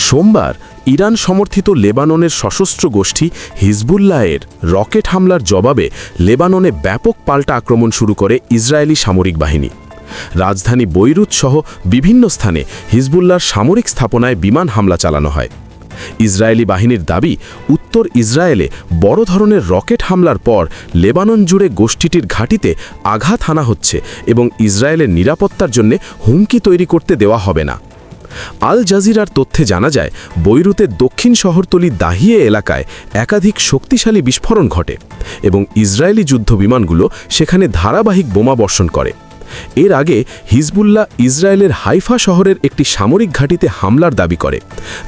সোমবার ইরান সমর্থিত লেবাননের সশস্ত্র গোষ্ঠী হিজবুল্লাহের রকেট হামলার জবাবে লেবাননে ব্যাপক পাল্টা আক্রমণ শুরু করে ইসরায়েলি সামরিক বাহিনী। রাজধানী বৈরুত সহ বিভিন্ন স্থানে হিজবুল্লাহর সামরিক স্থাপনায় বিমান হামলা চালানো হয়। ইসরায়েলি বাহিনীর দাবি, উত্তর ইসরায়েলে বড় ধরনের রকেট হামলার পর লেবানন জুড়ে গোষ্ঠীটির ঘাঁটিতে আঘাত হানা হচ্ছে এবং ইসরায়েলের নিরাপত্তার জন্য হুমকি তৈরি করতে দেওয়া হবে না। আল জাজিরার তথ্যে জানা যায়, বৈরুতের দক্ষিণ শহরতলি দাহিয়ে এলাকায় একাধিক শক্তিশালী বিস্ফোরণ ঘটে এবং ইসরায়েলি যুদ্ধ বিমানগুলো সেখানে ধারাবাহিক বোমা বর্ষণ করে। এর আগে হিজবুল্লাহ ইসরায়েলের হাইফা শহরের একটি সামরিক ঘাঁটিতে হামলার দাবি করে,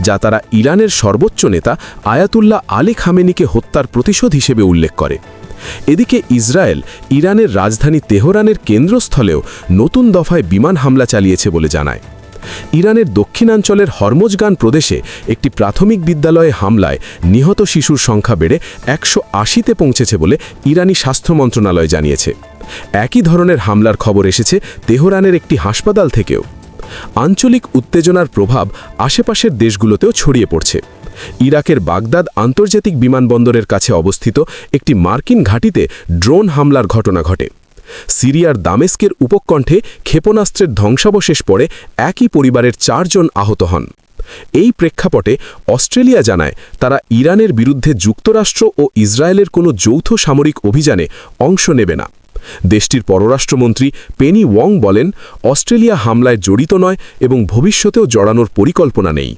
যা তারা ইরানের সর্বোচ্চ নেতা আয়াতুল্লাহ আলী খামেনিকে হত্যার প্রতিশোধ হিসেবে উল্লেখ করে। এদিকে ইসরায়েল ইরানের রাজধানী তেহরানের কেন্দ্রস্থলেও নতুন দফায় বিমান হামলা চালিয়েছে বলে জানায়। ইরানের দক্ষিণাঞ্চলের হরমোজগান প্রদেশে একটি প্রাথমিক বিদ্যালয়ে হামলায় নিহত শিশুর সংখ্যা বেড়ে 180-তে পৌঁছেছে বলে ইরানি স্বাস্থ্য মন্ত্রণালয় জানিয়েছে। একই ধরনের হামলার খবর এসেছে তেহরানের একটি হাসপাতাল থেকেও। আঞ্চলিক উত্তেজনার প্রভাব আশেপাশের দেশগুলোতেও ছড়িয়ে পড়ছে। ইরাকের বাগদাদ আন্তর্জাতিক বিমানবন্দরের কাছে অবস্থিত একটি মার্কিন ঘাঁটিতে ড্রোন হামলার ঘটনা ঘটে। সিরিয়ার দামেস্কের উপকণ্ঠে ক্ষেপণাস্ত্রের ধ্বংসাবশেষ পড়ে একই পরিবারের 4 জন আহত হন। এই প্রেক্ষাপটে অস্ট্রেলিয়া জানায়, তারা ইরানের বিরুদ্ধে যুক্তরাষ্ট্র ও ইসরায়েলের কোনো যৌথ সামরিক অভিযানে অংশ নেবে না। দেশটির পররাষ্ট্রমন্ত্রী পেনি ওয়ং বলেন, অস্ট্রেলিয়া হামলায় জড়িত নয় এবং ভবিষ্যতেও জড়ানোর পরিকল্পনা নেই।